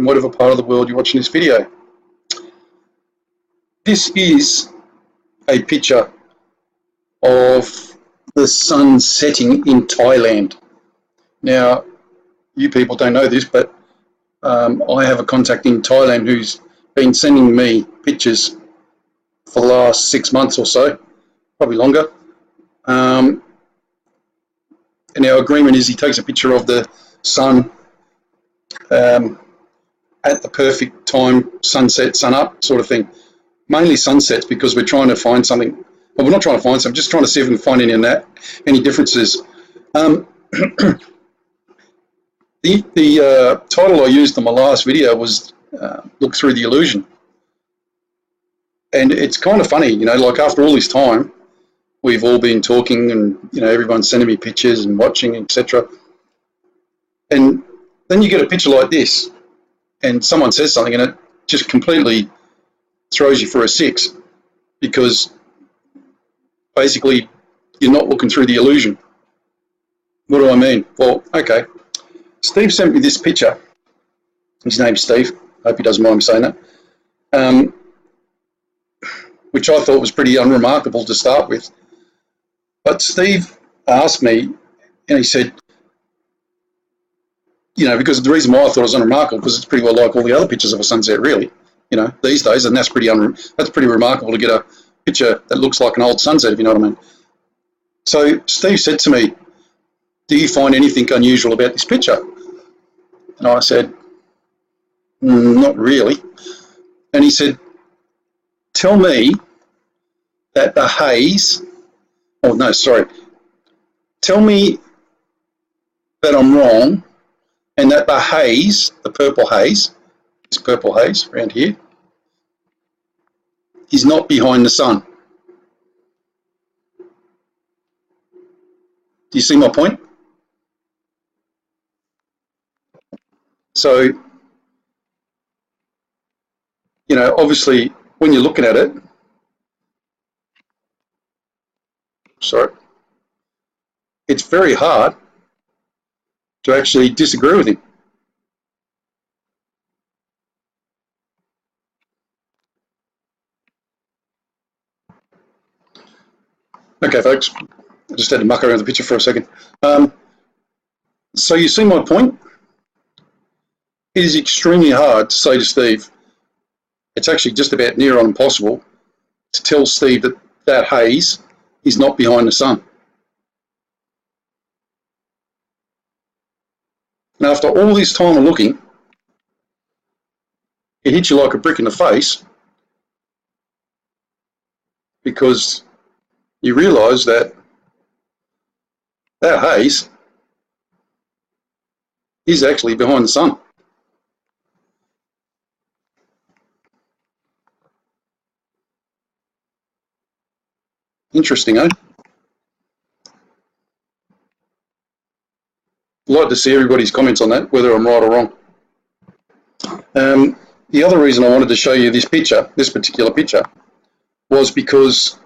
in whatever part of the world you're watching this video. This is a picture of the sun setting in Thailand. Now, you people don't know this, but I have a contact in Thailand who's been sending me pictures for the last 6 months or so, probably longer. And our agreement is he takes a picture of the sun at the perfect time, sunset, sun up sort of thing. Mainly sunsets, because we're trying to find something. Well, we're not trying to find something, just trying to see if we can find any differences. The title I used in my last video was Look Through the Illusion. And it's kind of funny, you know, like after all this time, we've all been talking and, you know, everyone's sending me pictures and watching, etc. And then you get a picture like this and someone says something and it just completely throws you for a six, because basically you're not looking through the illusion. What do I mean? Well, okay. Steve sent me this picture. His name's Steve. Hope he doesn't mind me saying that. Which I thought was pretty unremarkable to start with. But Steve asked me, and he said, you know, because the reason why I thought it was unremarkable, because it's pretty well like all the other pictures of a sunset, really, you know, these days, and that's pretty remarkable to get a picture that looks like an old sunset, if you know what I mean. So Steve said to me, do you find anything unusual about this picture? And I said, not really. And he said, tell me that the haze, oh no, sorry, tell me that I'm wrong and that the haze, the purple haze, this purple haze around here, is not behind the sun. Do you see my point? So, you know, obviously when you're looking at it, sorry, it's very hard to actually disagree with him. Okay, folks, I just had to muck around the picture for a second. So you see my point? It is extremely hard to say to Steve, it's actually just about near on impossible to tell Steve that that haze is not behind the sun. And after all this time of looking, it hits you like a brick in the face, because you realise that that haze is actually behind the sun. Interesting, eh? I'd like to see everybody's comments on that, whether I'm right or wrong. The other reason I wanted to show you this picture, this particular picture, was because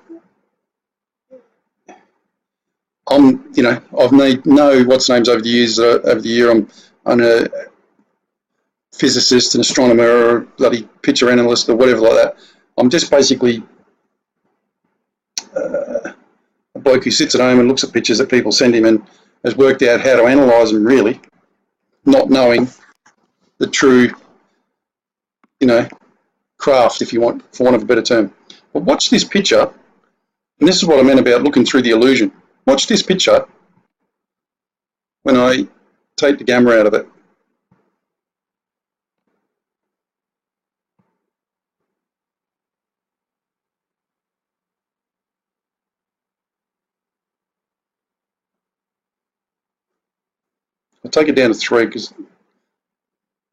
you know, I've made no what's names over the years. Over the year, I'm a physicist, an astronomer, or a bloody picture analyst, or whatever like that. I'm just basically a bloke who sits at home and looks at pictures that people send him and has worked out how to analyse them, really, not knowing the true, you know, craft, if you want, for want of a better term. But watch this picture, and this is what I meant about looking through the illusion. Watch this picture when I take the gamma out of it. I'll take it down to 3 because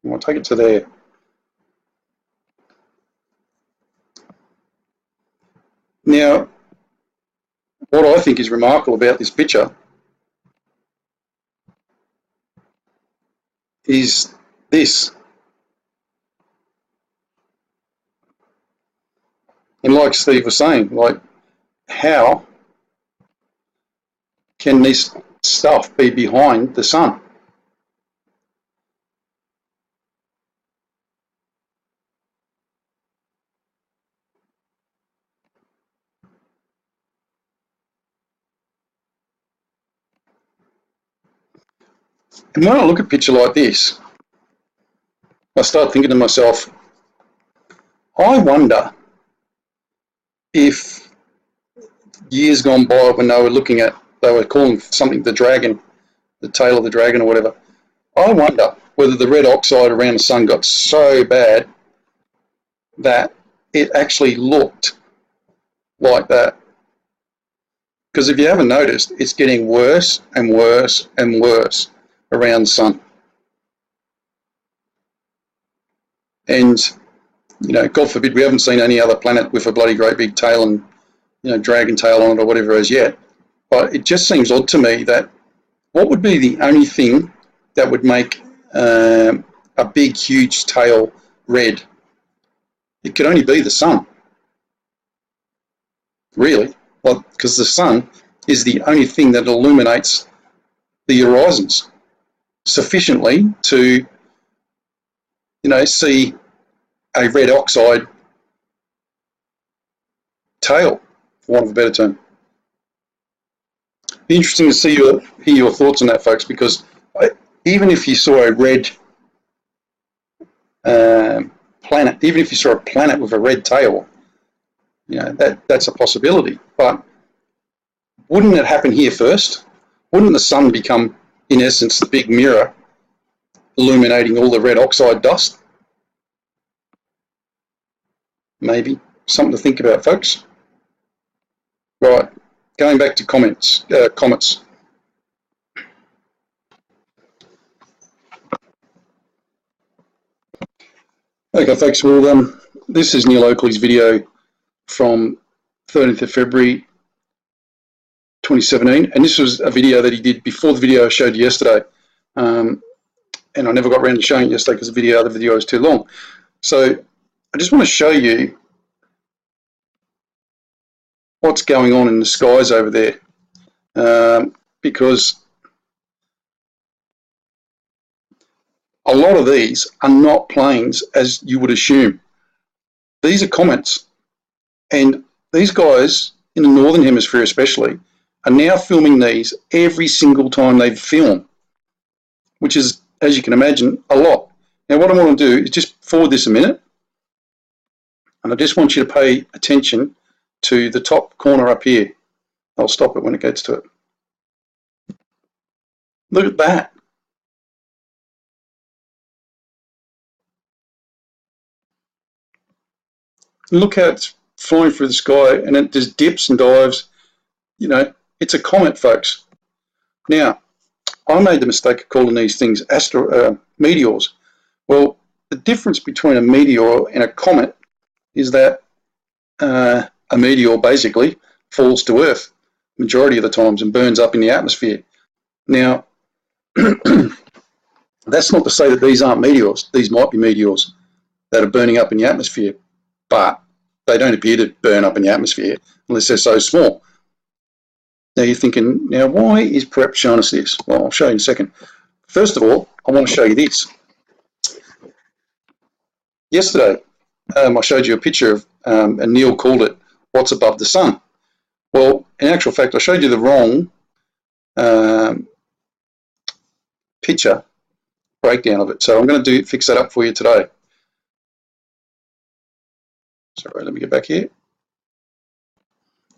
I'll take it to there. Now, what I think is remarkable about this picture is this. And like Steve was saying, like, how can this stuff be behind the sun? And when I look at a picture like this, I start thinking to myself, I wonder if years gone by when they were calling something the dragon, the tail of the dragon or whatever, I wonder whether the red oxide around the sun got so bad that it actually looked like that. Because if you haven't noticed, it's getting worse and worse and worse around the sun. And, God forbid, we haven't seen any other planet with a bloody great big tail and, dragon tail on it or whatever as yet. But it just seems odd to me that what would be the only thing that would make a big, huge tail red? It could only be the sun, really. Well, because the sun is the only thing that illuminates the horizons sufficiently to, see a red oxide tail, for want of a better term. Be interesting to hear your thoughts on that, folks, because even if you saw a red planet, even if you saw a planet with a red tail, that's a possibility. But wouldn't it happen here first? Wouldn't the sun become, in essence, the big mirror illuminating all the red oxide dust? Maybe. Something to think about, folks. Right, going back to comets. Okay, folks, well, this is Neil Oakley's video from 13th of February 2017, and this was a video that he did before the video I showed you yesterday. And I never got around to showing it yesterday because the other video was too long. So I just want to show you what's going on in the skies over there, because a lot of these are not planes as you would assume. These are comets, and these guys in the northern hemisphere especially are now filming these every single time they film, which is, as you can imagine, a lot. Now what I want to do is just forward this a minute, and I just want you to pay attention to the top corner up here. I'll stop it when it gets to it. Look at that. Look how it's flying through the sky, and it just dips and dives. It's a comet, folks. Now, I made the mistake of calling these things meteors. Well, the difference between a meteor and a comet is that a meteor basically falls to Earth majority of the times and burns up in the atmosphere. Now, that's not to say that these aren't meteors. These might be meteors that are burning up in the atmosphere, but they don't appear to burn up in the atmosphere unless they're so small. Now you're thinking, now why is Prep showing us this? Well, I'll show you in a second. First of all, I want to show you this. Yesterday, I showed you a picture of, and Neil called it, what's above the sun. Well, in actual fact, I showed you the wrong picture breakdown of it. So I'm going to fix that up for you today. Sorry, let me get back here.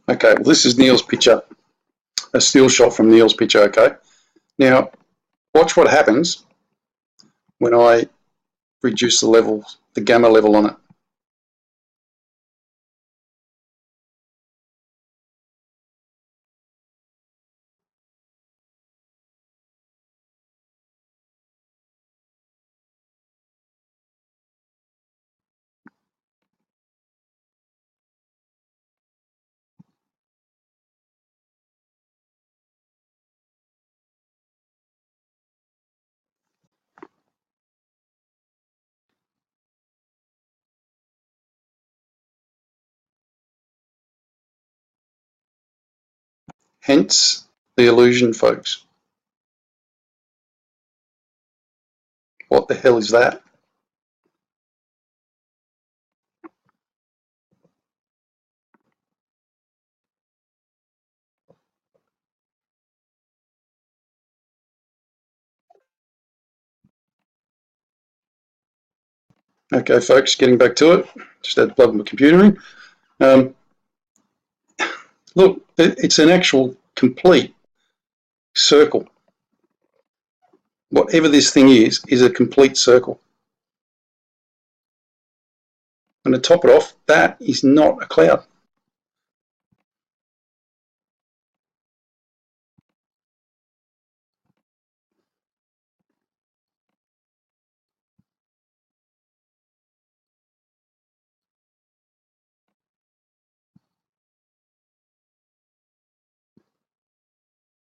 Okay, well, this is Neil's picture, a still shot from Neil's picture, okay? Now, watch what happens when I reduce the gamma level on it. Hence the illusion, folks. What the hell is that? Okay, folks, getting back to it. Just had to plug my computer in. Look, it's an actual complete circle. Whatever this thing is a complete circle. And to top it off, that is not a cloud.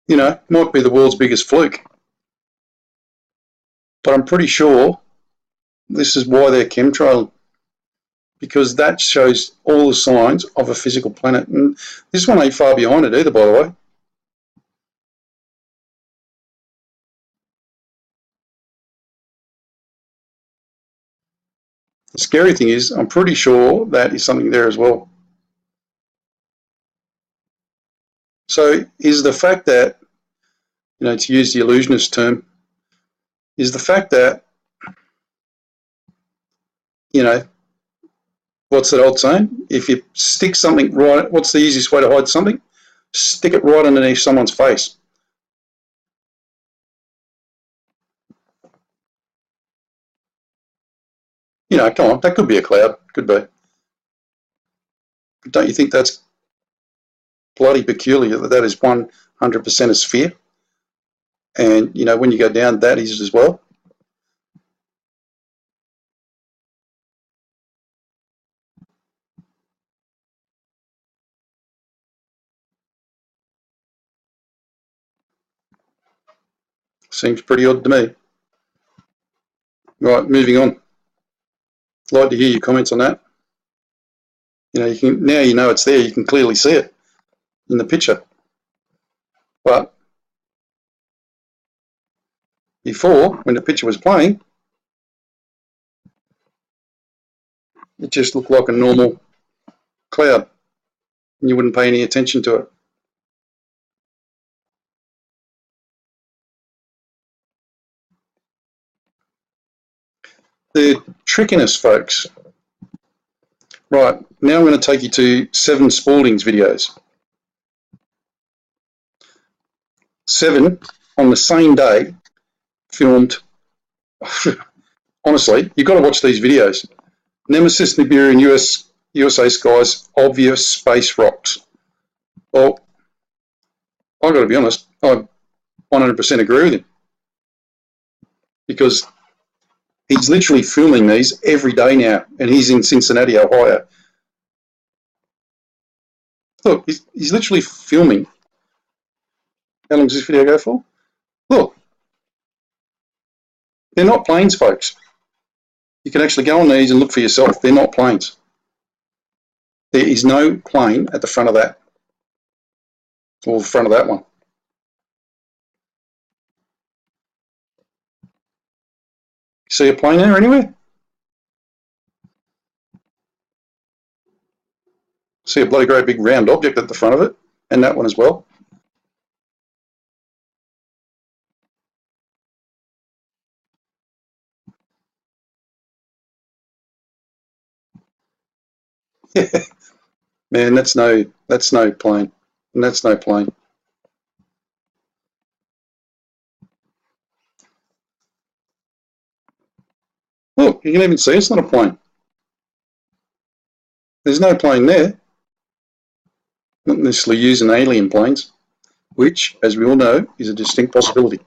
You know, might be the world's biggest fluke. But I'm pretty sure this is why they're chemtrailing, because that shows all the signs of a physical planet. And this one ain't far behind it either, by the way. The scary thing is, I'm pretty sure that is something there as well. So is the fact that, you know, to use the illusionist term, is the fact that, you know, what's that old saying? If you stick something right, what's the easiest way to hide something? Stick it right underneath someone's face. You know, come on, that could be a cloud, could be. Don't you think that's bloody peculiar that that is 100% a sphere? And, you know, when you go down, that is as well. Seems pretty odd to me. Right, moving on. I'd like to hear your comments on that. You know, you can, now you know it's there, you can clearly see it in the picture. But before, when the picture was playing, it just looked like a normal cloud and you wouldn't pay any attention to it. The trickiness, folks. Right, now I'm going to take you to 7 Spalding's videos. 7, on the same day, filmed, honestly, you've got to watch these videos. Nemesis, Nibiru, and USA skies, obvious space rocks. Well, I've got to be honest, I 100% agree with him, because he's literally filming these every day now, and he's in Cincinnati, Ohio. Look, he's literally filming. How long does this video go for? Look, they're not planes, folks. You can actually go on these and look for yourself. They're not planes. There is no plane at the front of that, or the front of that one. See a plane there anywhere? See a bloody great big round object at the front of it, and that one as well. Man, that's no plane, and that's no plane. Look, you can even see it's not a plane. There's no plane there. Not necessarily using alien planes, which, as we all know, is a distinct possibility.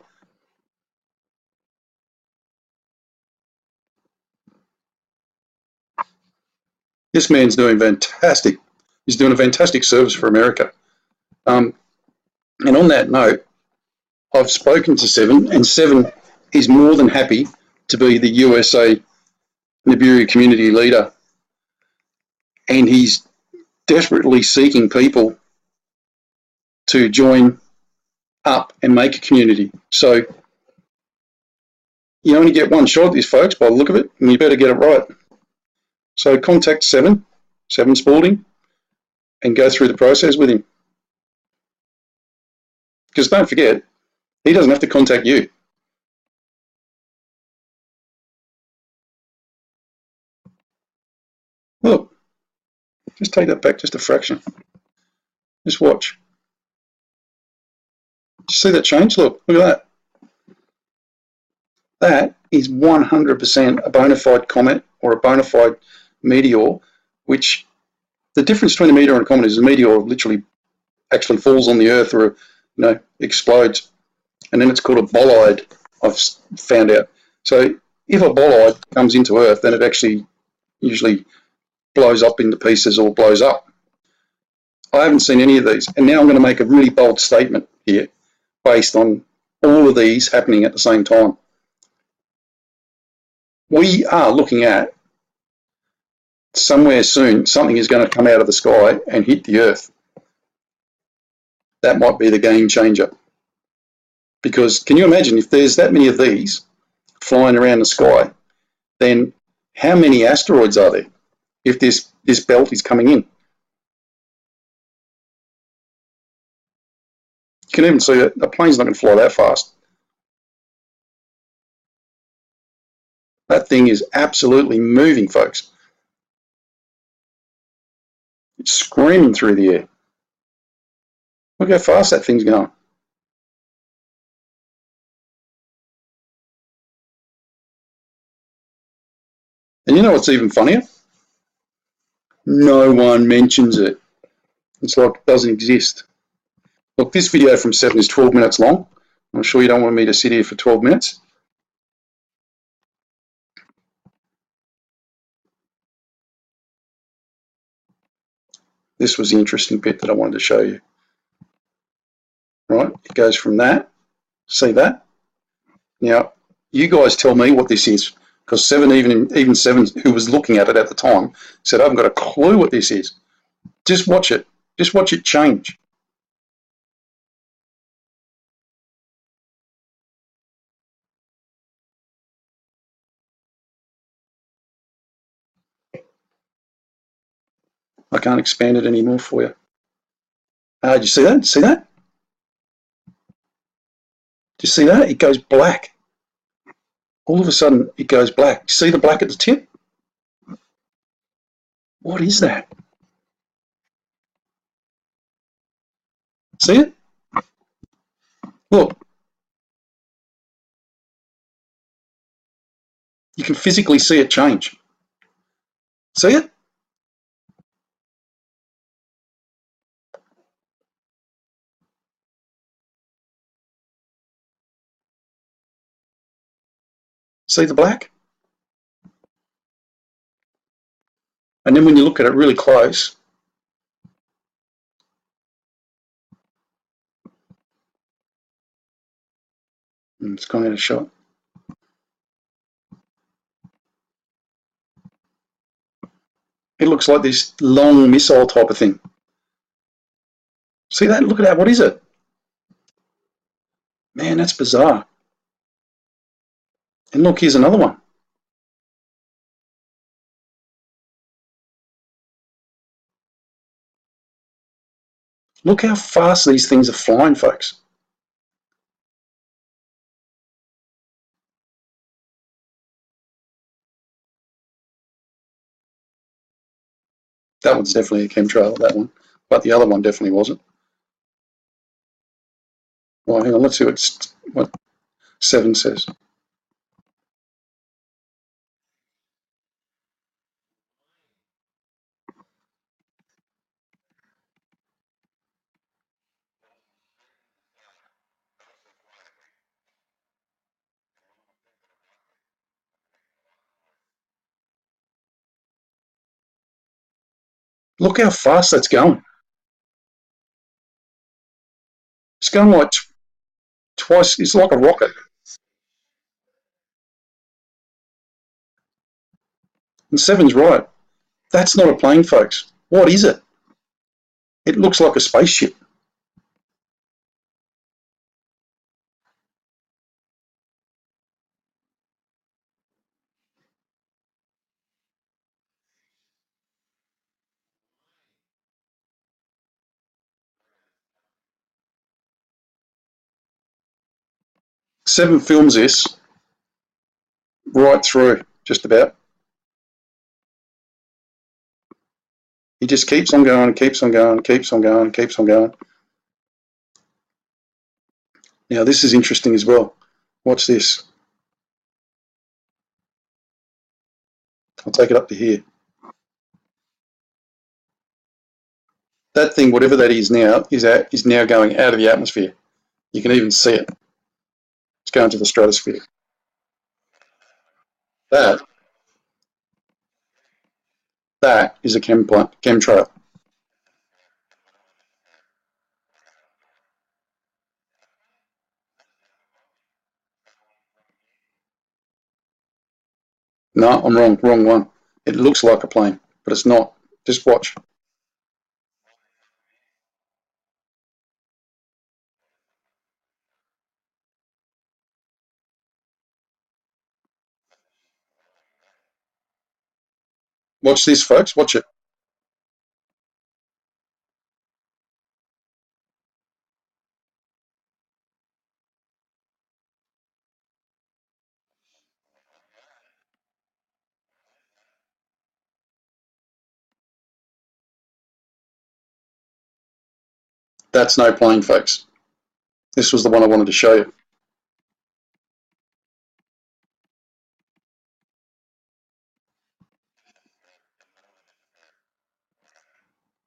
This man's doing fantastic. He's doing a fantastic service for America. And on that note, I've spoken to 7, and 7 is more than happy to be the USA Nibiru community leader. And he's desperately seeking people to join up and make a community. So you only get one shot at this, folks, by the look of it, and you better get it right. So contact 7 Spalding, and go through the process with him. Because don't forget, he doesn't have to contact you. Just take that back just a fraction. Just watch. See that change? Look at that. That is 100% a bona fide comet or a bona fide meteor, which the difference between a meteor and a comet is a meteor literally actually falls on the Earth or explodes, and then it's called a bolide, I've found out. So if a bolide comes into Earth, then it actually usually blows up into pieces or blows up. I haven't seen any of these, and now I'm going to make a really bold statement here based on all of these happening at the same time. We are looking at somewhere soon, something is going to come out of the sky and hit the Earth. That might be the game changer. Because can you imagine if there's that many of these flying around the sky, then how many asteroids are there if this belt is coming in? You can even see that a plane's not going to fly that fast. That thing is absolutely moving, folks. It's screaming through the air. Look how fast that thing's going. And you know what's even funnier? No one mentions it. It's like it doesn't exist. Look, this video from 7 is 12 minutes long. I'm sure you don't want me to sit here for 12 minutes. This was the interesting bit that I wanted to show you. Right, it goes from that. See that? Now, you guys tell me what this is, because 7, even 7, who was looking at it at the time, said, I haven't got a clue what this is. Just watch it. Just watch it change. I can't expand it anymore for you. Did you see that? See that? Do you see that? It goes black. All of a sudden, it goes black. See the black at the tip? What is that? See it? Look. You can physically see it change. See it? See the black? And then when you look at it really close, it's gone out of shot. It looks like this long missile type of thing. See that? Look at that. What is it? Man, that's bizarre. And look, here's another one. Look how fast these things are flying, folks. That one's definitely a chemtrail, that one. But the other one definitely wasn't. Well, hang on, let's see what 7 says. Look how fast that's going. It's going like twice. It's like a rocket. And 7's right. That's not a plane, folks. What is it? It looks like a spaceship. Seven films this right through, just about. He just keeps on going, keeps on going, keeps on going, keeps on going. Now this is interesting as well. Watch this. I'll take it up to here. That thing, whatever that is now, is now going out of the atmosphere. You can even see it. It's going to the stratosphere. That is a chemtrail. No, I'm wrong. Wrong one. It looks like a plane, but it's not. Just watch. Watch this, folks. Watch it. That's no plane, folks. This was the one I wanted to show you.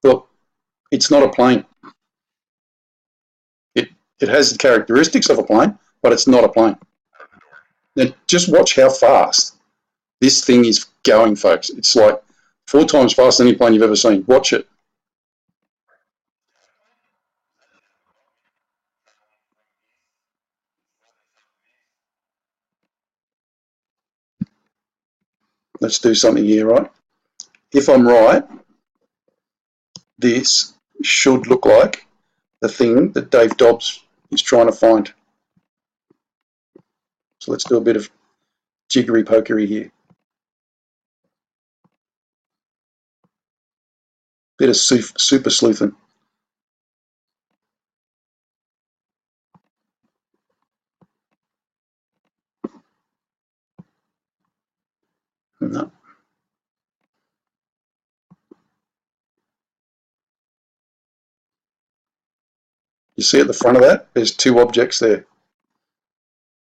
Look, it's not a plane. It, it has the characteristics of a plane, but it's not a plane. Now, just watch how fast this thing is going, folks. It's like 4 times faster than any plane you've ever seen. Watch it. Let's do something here, right? If I'm right, this should look like the thing that Dave Dobbs is trying to find. So let's do a bit of jiggery pokery here. Bit of super sleuthing. No. You see at the front of that, there's 2 objects there.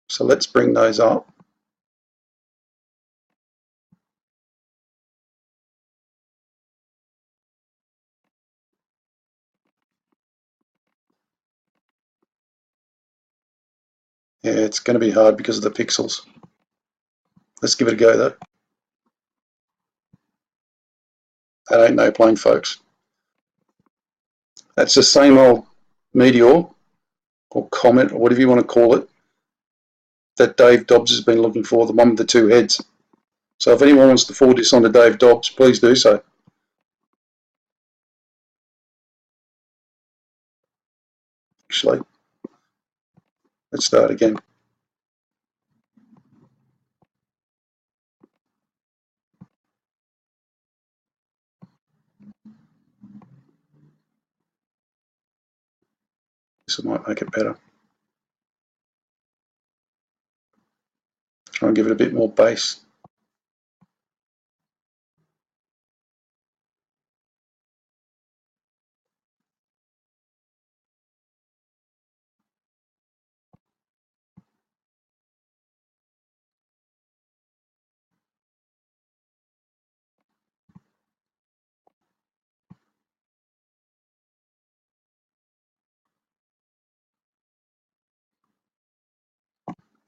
So let's bring those up. Yeah, it's going to be hard because of the pixels. Let's give it a go though. That ain't no plane, folks. That's the same old meteor or comet or whatever you want to call it that Dave Dobbs has been looking for, the one with the 2 heads. So if anyone wants to forward this on to Dave Dobbs, please do so. Actually, let's start again. This might make it better. Try and give it a bit more bass.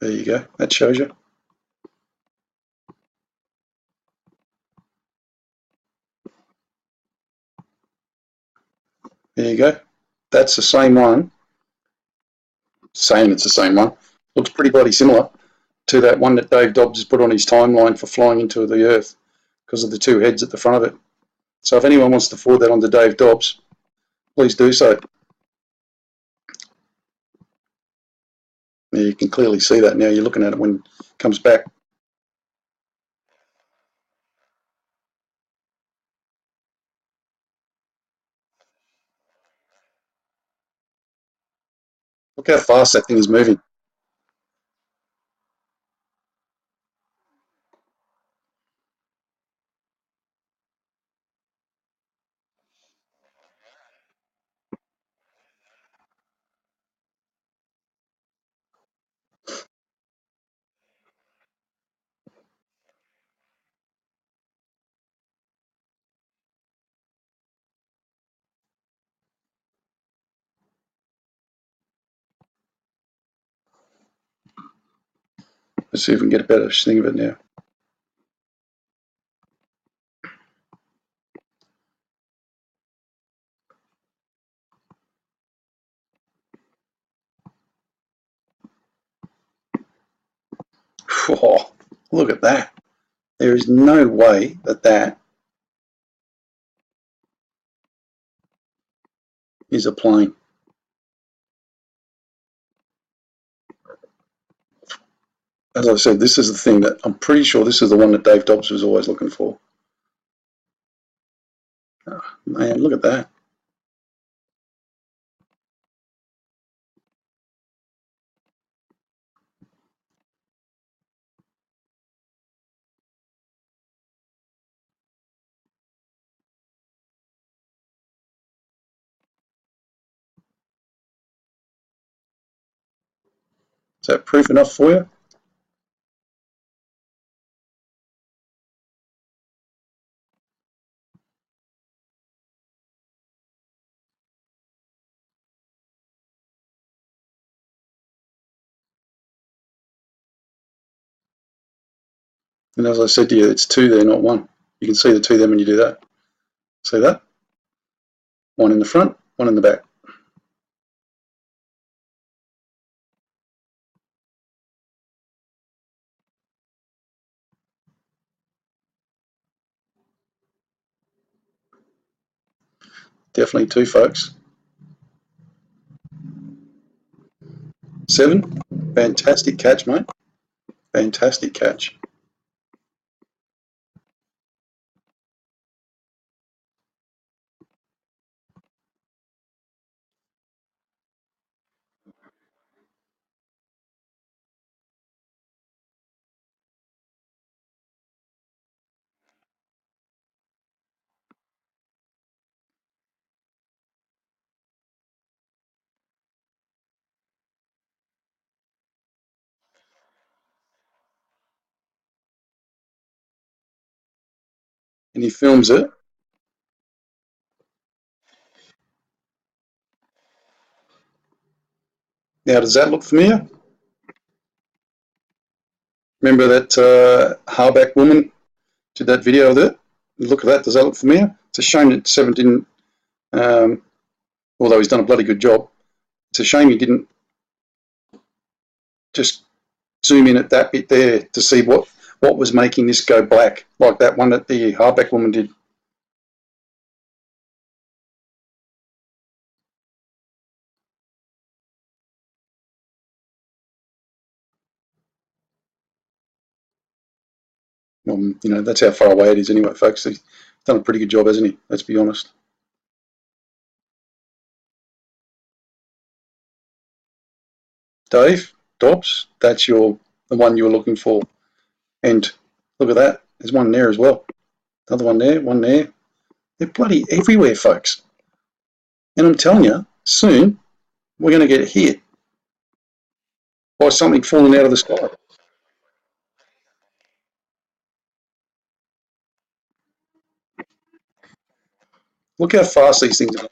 There you go. That shows you. There you go. That's the same one. Saying it's the same one. Looks pretty bloody similar to that one that Dave Dobbs has put on his timeline for flying into the Earth because of the 2 heads at the front of it. So if anyone wants to forward that on to Dave Dobbs, please do so. Yeah, you can clearly see that now. You're looking at it when it comes back. Look how fast that thing is moving. Let's see if we can get a better thing of it now. Oh, look at that. There is no way that that is a plane. As I said, this is the thing that I'm pretty sure this is the one that Dave Dobbs was always looking for. Oh, man, look at that. Is that proof enough for you? And as I said to you, it's two there, not one. You can see the two there when you do that. See that? One in the front, one in the back. Definitely two, folks. 7. Fantastic catch, mate. Fantastic catch. And he films it. Now, does that look familiar? Remember that Harback woman did that video of it? Look at that. Does that look familiar? It's a shame that 7 didn't, although he's done a bloody good job, it's a shame he didn't just zoom in at that bit there to see what was making this go black, like that one that the Harback woman did. You know, that's how far away it is anyway, folks. He's done a pretty good job, hasn't he? Let's be honest. Dave, Dobbs, that's the one you were looking for. And look at that. There's one there as well. Another one there, one there. They're bloody everywhere, folks. And I'm telling you, soon we're going to get hit by something falling out of the sky. Look how fast these things are.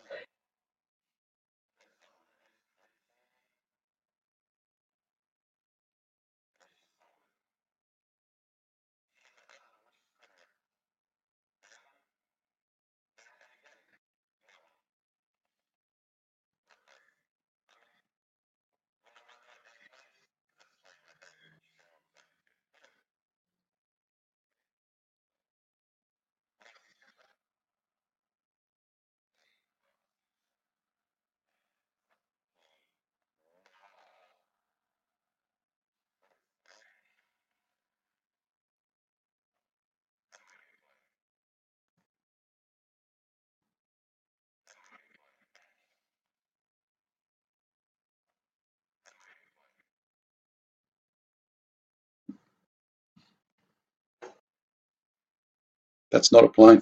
That's not a plane.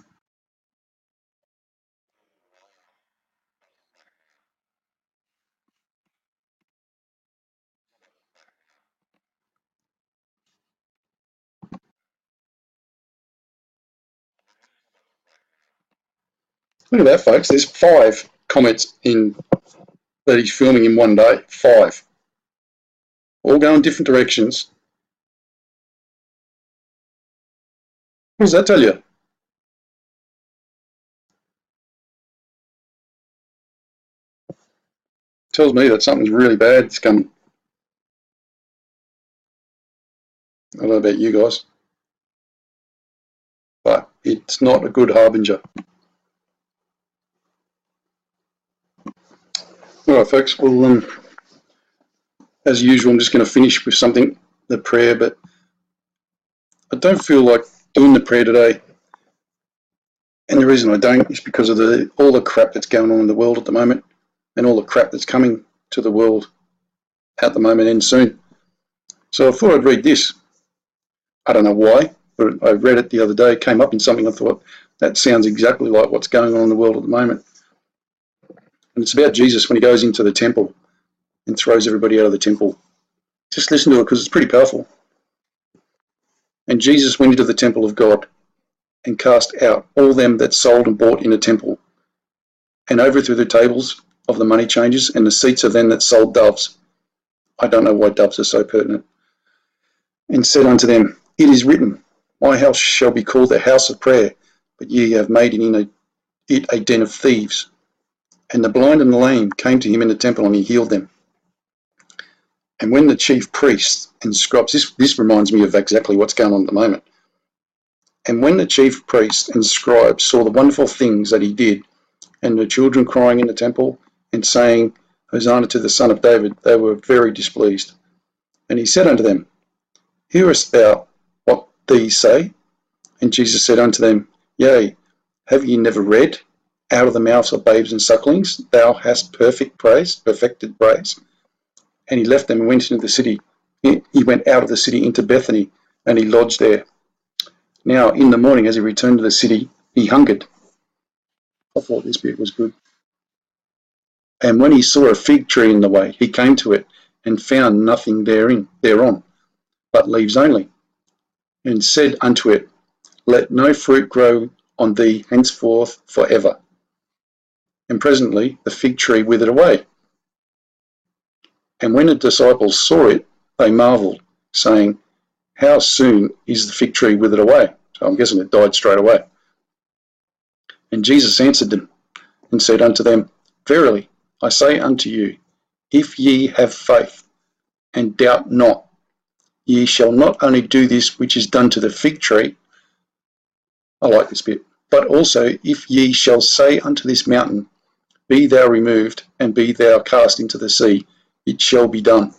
Look at that, folks. There's 5 comets that he's filming in one day. 5. All going different directions. What does that tell you? Tells me that something's really bad is coming. I don't know about you guys, but it's not a good harbinger. All right, folks. Well, as usual, I'm just going to finish with something, the prayer, but I don't feel like doing the prayer today. And the reason I don't is because of all the crap that's going on in the world at the moment, and all the crap that's coming to the world at the moment and soon. So I thought I'd read this. I don't know why, but I read it the other day, came up in something. I thought, that sounds exactly like what's going on in the world at the moment. And it's about Jesus when he goes into the temple and throws everybody out of the temple. Just listen to it because it's pretty powerful. And Jesus went into the temple of God and cast out all them that sold and bought in the temple, and overthrew the tables of the money changers and the seats of them that sold doves. I don't know why doves are so pertinent. And said unto them, It is written, My house shall be called the house of prayer, but ye have made it a den of thieves. And the blind and the lame came to him in the temple, and he healed them. And when the chief priests and scribes, this reminds me of exactly what's going on at the moment. And when the chief priests and scribes saw the wonderful things that he did, and the children crying in the temple and saying, Hosanna to the Son of David, they were very displeased. And he said unto them, Hearest thou what these say? And Jesus said unto them, Yea, have ye never read, Out of the mouths of babes and sucklings thou hast perfected praise? And he left them and went into the city. He went out of the city into Bethany, and he lodged there. Now in the morning, as he returned to the city, he hungered. I thought this bit was good. And when he saw a fig tree in the way, he came to it, and found nothing thereon, but leaves only, and said unto it, Let no fruit grow on thee henceforth forever. And presently the fig tree withered away. And when the disciples saw it, they marveled, saying, How soon is the fig tree withered away? So I'm guessing it died straight away. And Jesus answered them and said unto them, Verily I say unto you, if ye have faith, and doubt not, ye shall not only do this which is done to the fig tree, I like this bit, but also if ye shall say unto this mountain, Be thou removed, and be thou cast into the sea, it shall be done.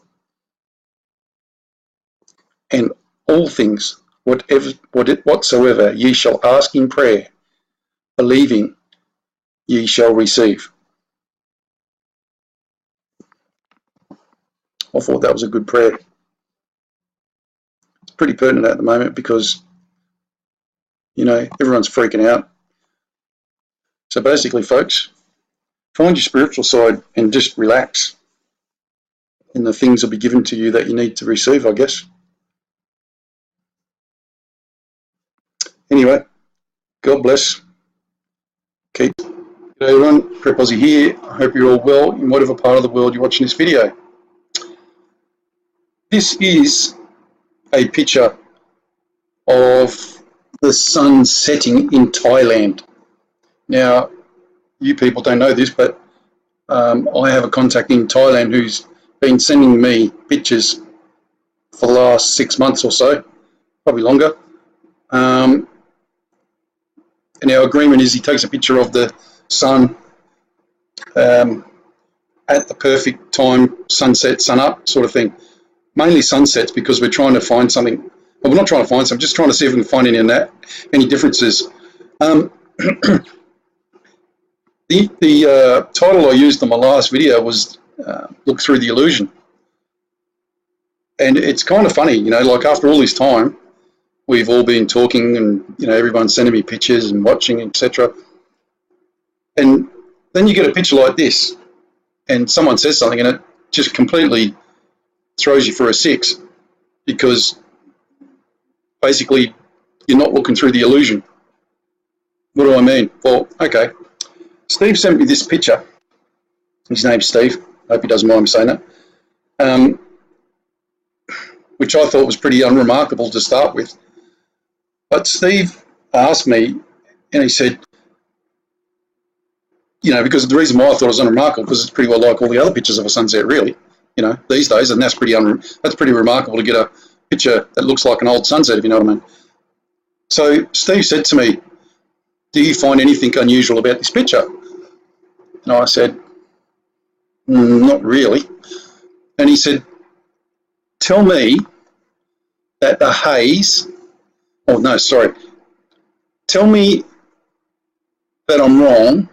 And all things, whatsoever ye shall ask in prayer, believing, ye shall receive. I thought that was a good prayer. It's pretty pertinent at the moment because, everyone's freaking out. So basically, folks, find your spiritual side and just relax. And the things will be given to you that you need to receive, I guess. Anyway, God bless. Keep. G'day everyone, Prep Aussie here. I hope you're all well in whatever part of the world you're watching this video. This is a picture of the sun setting in Thailand. Now, you people don't know this, but I have a contact in Thailand who's been sending me pictures for the last 6 months or so, probably longer. And our agreement is he takes a picture of the sun at the perfect time, sunset, sun up sort of thing. Mainly sunsets because we're trying to find something. Well, we're not trying to find something, just trying to see if we can find any differences. The title I used in my last video was Look Through the Illusion. And it's kind of funny, like after all this time, we've all been talking and, everyone's sending me pictures and watching, etc. And then you get a picture like this and someone says something and it just completely throws you for a six because basically you're not looking through the illusion. What do I mean? Well, okay. Steve sent me this picture. His name's Steve. I hope he doesn't mind me saying that. Which I thought was pretty unremarkable to start with. But Steve asked me, and he said, you know, because the reason why I thought it was unremarkable, because it's pretty well like all the other pictures of a sunset, really, you know, these days, and that's pretty remarkable to get a picture that looks like an old sunset, if you know what I mean. So Steve said to me, do you find anything unusual about this picture? And I said, not really. And he said, tell me that the haze, oh no, sorry, tell me that I'm wrong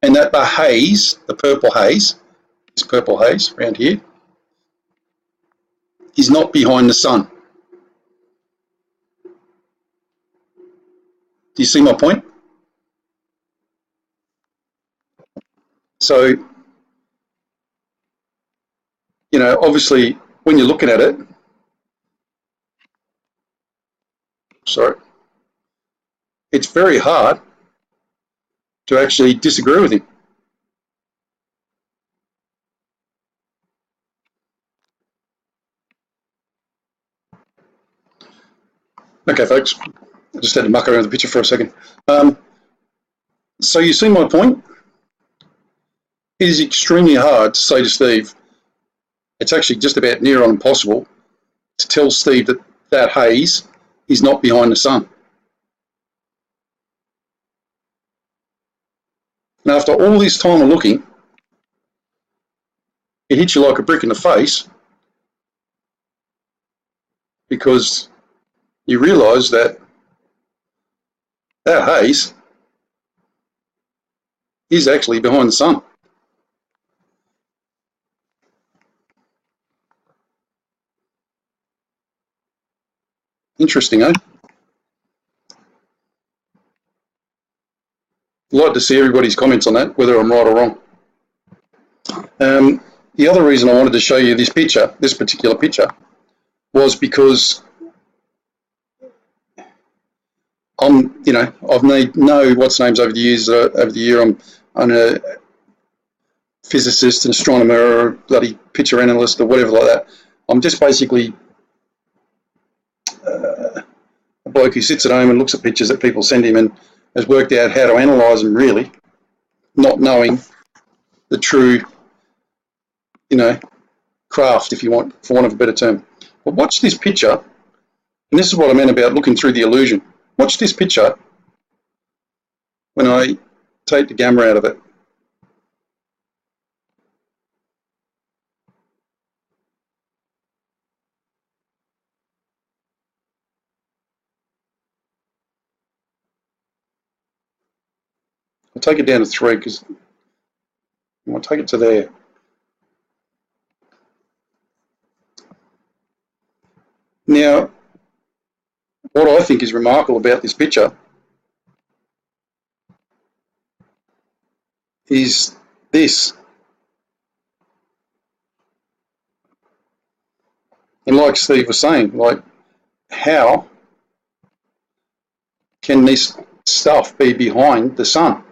and that the haze, the purple haze, this purple haze around here, is not behind the sun. Do you see my point? So, you know, obviously when you're looking at it, sorry, it's very hard to actually disagree with him. Okay, folks, I just had to muck around the picture for a second. So you see my point? It is extremely hard to say to Steve, it's actually just about near on impossible to tell Steve that that haze is not behind the sun. And after all this time of looking, it hits you like a brick in the face because you realise that that haze is actually behind the sun. Interesting, eh? I'd like to see everybody's comments on that, whether I'm right or wrong. The other reason I wanted to show you this picture, this particular picture, was because you know, I've made no what's names over the years. Over the year, I'm a physicist, an astronomer, or a bloody picture analyst, or whatever like that. I'm just basically a bloke who sits at home and looks at pictures that people send him and has worked out how to analyse them, really, not knowing the true, you know, craft, if you want, for want of a better term. But watch this picture, and this is what I meant about looking through the illusion. Watch this picture when I take the gamma out of it. I'll take it down to 3 because I'll take it to there. Now, what I think is remarkable about this picture is this. And like Steve was saying, like, how can this stuff be behind the sun?